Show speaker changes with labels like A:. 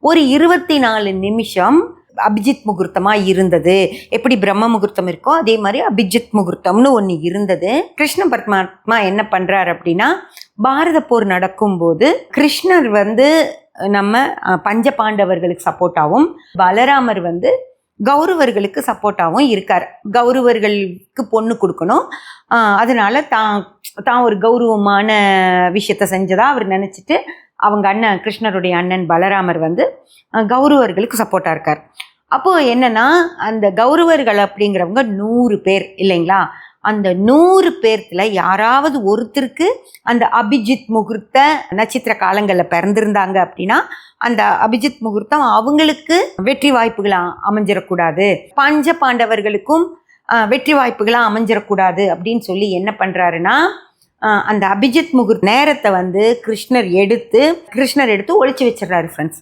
A: ஒரு 24 நிமிஷம் அபிஜித் முகூர்த்தமாக இருந்தது. எப்படி பிரம்ம முகூர்த்தம் இருக்கோ அதே மாதிரி அபிஜித் முகூர்த்தம்னு ஒன்று இருந்தது. கிருஷ்ண பரமாத்மா என்ன பண்ணுறார் அப்படின்னா, பாரத போர் நடக்கும்போது கிருஷ்ணர் நம்ம பஞ்ச பாண்டவர்களுக்கு சப்போர்ட்டாகவும், பலராமர் கௌரவர்களுக்கு சப்போர்ட்டாகவும் இருக்கார். கௌரவர்களுக்கு பொண்ணு கொடுக்கணும், அதனால தான் ஒரு கௌரவமான விஷயத்த செஞ்சதா அவர் நினச்சிட்டு அவங்க அண்ணன் கிருஷ்ணருடைய அண்ணன் பலராமர் கௌரவர்களுக்கு சப்போர்ட்டாக இருக்கார். அப்போது என்னென்னா, அந்த கௌரவர்கள் அப்படிங்கிறவங்க 100 பேர் இல்லைங்களா? அந்த 100 பேர்த்தில் யாராவது ஒருத்தருக்கு அந்த அபிஜித் முகூர்த்த நட்சத்திர காலங்களில் பிறந்திருந்தாங்க அப்படின்னா, அந்த அபிஜித் முகூர்த்தம் அவங்களுக்கு வெற்றி வாய்ப்புகளாக அமைஞ்சிடக்கூடாது, பஞ்ச பாண்டவர்களுக்கும் வெற்றி வாய்ப்புகளாக அமைஞ்சிடக்கூடாது அப்படின்னு சொல்லி என்ன பண்ணுறாருன்னா, அந்த அபிஜித் முகூர்த்த நேரத்தை கிருஷ்ணர் எடுத்து ஒழிச்சு வச்சிடறாரு ஃப்ரெண்ட்ஸ்.